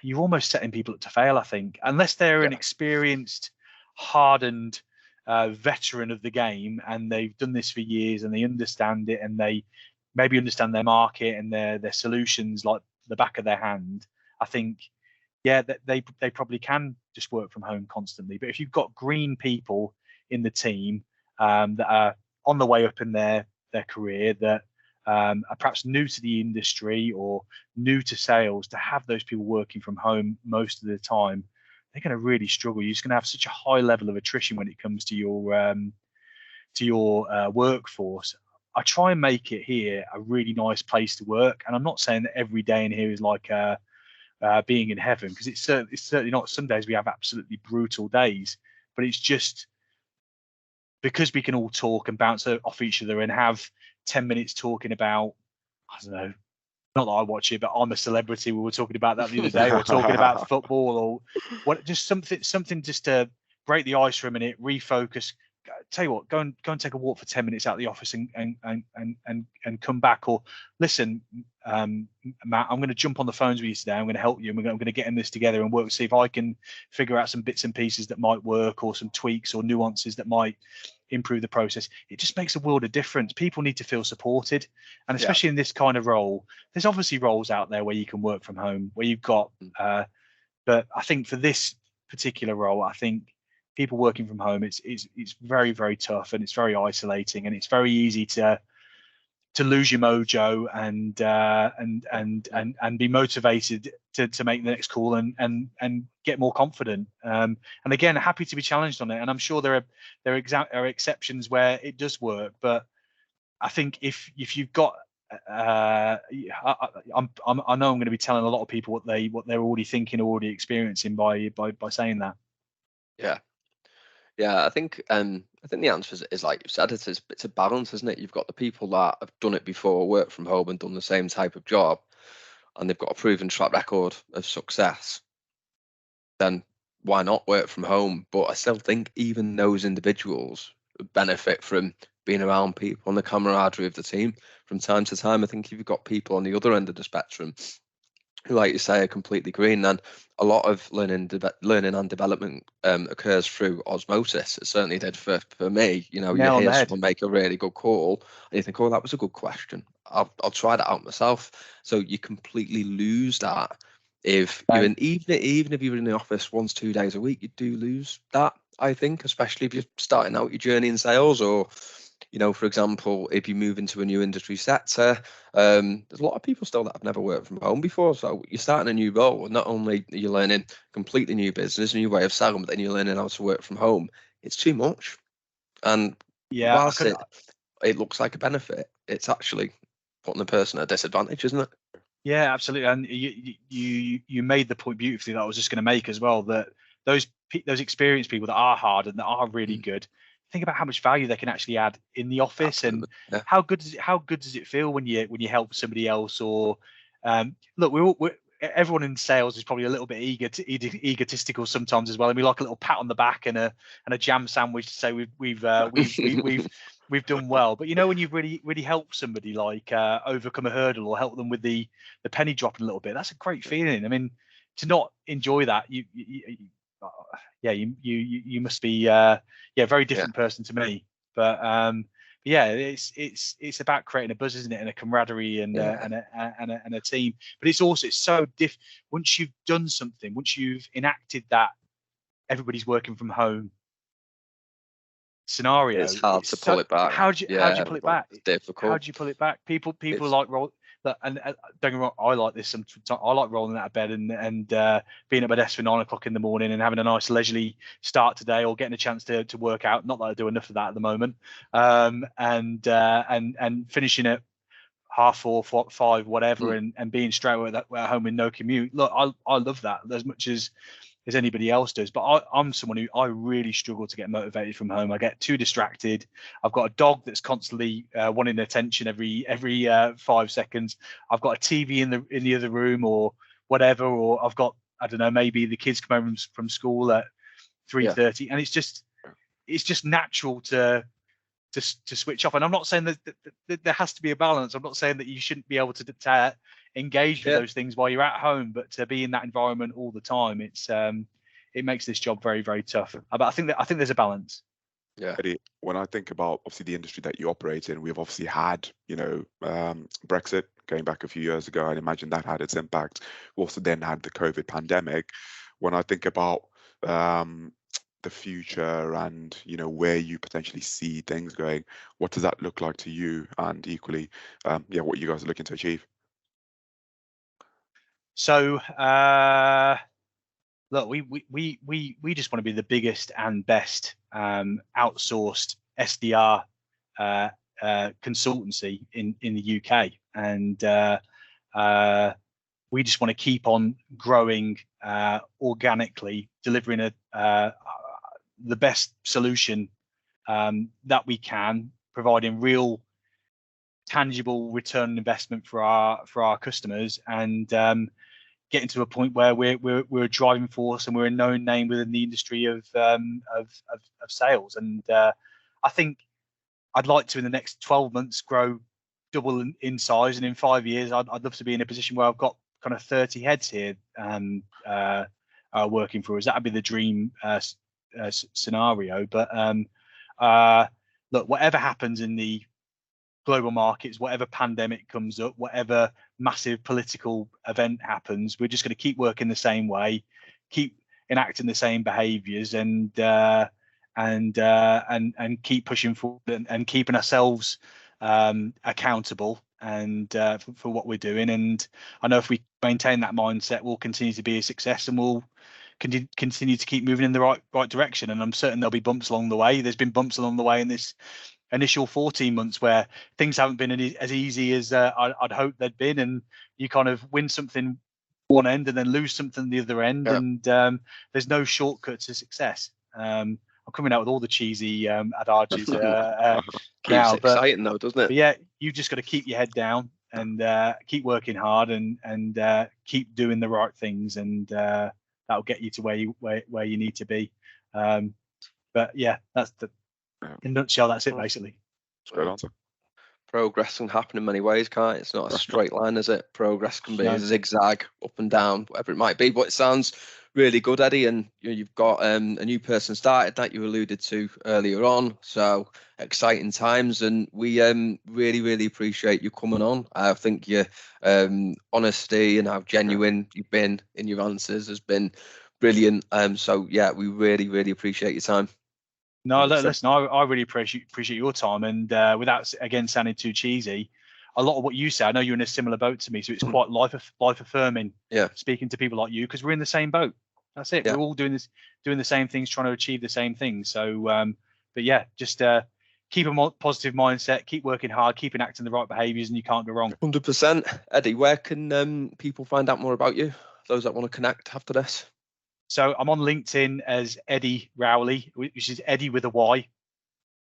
you're almost setting people up to fail. I think unless they're an experienced, hardened veteran of the game, and they've done this for years and they understand it, and they maybe understand their market and their solutions like the back of their hand, I think that they probably can just work from home constantly. But if you've got green people in the team that are on the way up in their career, that are perhaps new to the industry or new to sales, to have those people working from home most of the time, they're going to really struggle. You're just going to have such a high level of attrition when it comes to your workforce. I try and make it here a really nice place to work, and I'm not saying that every day in here is like being in heaven, because it's certainly not. Some days we have absolutely brutal days, but it's just because we can all talk and bounce off each other and have 10 minutes talking about, I don't know, not that I watch it, but I'm a Celebrity. We were talking about that the other day, or talking about football, or what, just something just to break the ice for a minute, refocus. Tell you what, go and take a walk for 10 minutes out of the office and come back. Or listen, Matt, I'm going to jump on the phones with you today. I'm going to help you, and I'm going to get in this together and work, see if I can figure out some bits and pieces that might work, or some tweaks or nuances that might improve the process. It just makes a world of difference. People need to feel supported, and especially in this kind of role, there's obviously roles out there where you can work from home, where you've got but I think for this particular role, I think people working from home, it's very, very tough, and it's very isolating, and it's very easy to lose your mojo and be motivated to make the next call and get more confident. And again, happy to be challenged on it. And I'm sure there are exceptions where it does work, but I think if you've got I know I'm going to be telling a lot of people what they're already thinking or already experiencing by saying that. Yeah, I think the answer is like you said, it's a balance, isn't it? You've got the people that have done it before, worked from home and done the same type of job, and they've got a proven track record of success. Then why not work from home? But I still think even those individuals benefit from being around people and the camaraderie of the team from time to time. I think if you've got people on the other end of the spectrum who, like you say, are completely green, then a lot of learning and development occurs through osmosis. It certainly did for me. You know, you hear someone make a really good call and you think, oh, that was a good question. I'll try that out myself. So you completely lose that if you're in, even if you're in the office 1-2 days a week, you do lose that, I think, especially if you're starting out your journey in sales, or you know, for example, if you move into a new industry sector, there's a lot of people still that have never worked from home before. So you're starting a new role, and not only are you learning completely new business, a new way of selling, but then you're learning how to work from home. It's too much. And whilst it looks like a benefit, it's actually putting the person at a disadvantage, isn't it? Yeah, absolutely. And you made the point beautifully that I was just going to make as well, that those experienced people that are hard and that are really good, think about how much value they can actually add in the office. Absolutely. And how good does it feel when you help somebody else? Or look, everyone in sales is probably a little bit egotistical sometimes as well, and we like a little pat on the back and a jam sandwich to say we've done well. But you know, when you've really helped somebody, like overcome a hurdle or help them with the penny dropping a little bit, that's a great feeling. I mean, to not enjoy that, you must be a very different person to me. But yeah, it's about creating a buzz, isn't it, and a camaraderie and a team. But it's so once you've done something, once you've enacted that everybody's working from home scenario, it's hard to pull it back. How do you pull it back? It's difficult. How do you pull it back? People like roll. And don't get me wrong, I like this. I like rolling out of bed and being at my desk for 9 o'clock in the morning and having a nice leisurely start today, or getting a chance to work out. Not that I do enough of that at the moment. And finishing at 4:30, 5, whatever, and being straight at home with no commute. Look, I love that as much as anybody else does, but I'm someone who I really struggle to get motivated from home. I get too distracted. I've got a dog that's constantly wanting attention every 5 seconds. I've got a TV in the other room or whatever, or I've got, I don't know, maybe the kids come home from school at 3:30, and it's just natural to switch off. And I'm not saying that there has to be a balance. I'm not saying that you shouldn't be able to engage with those things while you're at home, but to be in that environment all the time, it makes this job very, very tough. But I think there's a balance. Yeah. Eddie, when I think about obviously the industry that you operate in, we've obviously had, Brexit going back a few years ago. I imagine that had its impact. We also then had the COVID pandemic. When I think about the future and where you potentially see things going, what does that look like to you? And equally, what you guys are looking to achieve? So look, we just want to be the biggest and best outsourced SDR consultancy in the UK, and we just want to keep on growing organically, delivering the best solution that we can, providing real tangible return on investment for our customers, and getting to a point where we're a driving force and we're a known name within the industry of sales. And I think I'd like to, in the next 12 months, grow double in size, and in 5 years I'd love to be in a position where I've got kind of 30 heads here working for us. That'd be the dream scenario. But look, whatever happens in the global markets, whatever pandemic comes up, whatever massive political event happens, we're just going to keep working the same way, keep enacting the same behaviours, and keep pushing forward and keeping ourselves accountable and for what we're doing. And I know if we maintain that mindset, we'll continue to be a success, and we'll continue to keep moving in the right direction. And I'm certain there'll be bumps along the way. There's been bumps along the way in this initial 14 months where things haven't been as easy as I'd hoped they'd been, and you kind of win something one end and then lose something the other end. Yeah. And there's no shortcut to success. I'm coming out with all the cheesy adages now, Keeps exciting though, doesn't it? But yeah, you just got to keep your head down and keep working hard and keep doing the right things, and that'll get you to where you need to be. But yeah, that's in a nutshell, that's it basically. Great answer. Progress can happen in many ways, can't it? It's not a straight line, is it? Progress can be No. a zigzag, up and down, whatever it might be. But it sounds really good, Eddie. And you've got a new person started that you alluded to earlier on. So exciting times, and we really, really appreciate you coming on. I think your honesty and how genuine you've been in your answers has been brilliant. So yeah, we really, really appreciate your time. No, listen, I really appreciate your time, and without again sounding too cheesy, a lot of what you say, I know you're in a similar boat to me, so it's quite life affirming. Yeah. Speaking to people like you, because we're in the same boat. That's it. Yeah. We're all doing the same things, trying to achieve the same things. So, but yeah, just keep a positive mindset, keep working hard, keep enacting the right behaviours, and you can't go wrong. 100%. Eddie, where can people find out more about you? Those that want to connect after this. So I'm on LinkedIn as Eddie Rowley, which is Eddie with a Y.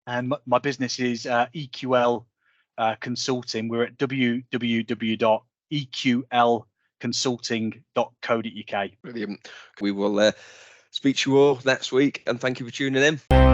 And my business is EQL Consulting. We're at www.eqlconsulting.co.uk. Brilliant. We will speak to you all next week, and thank you for tuning in.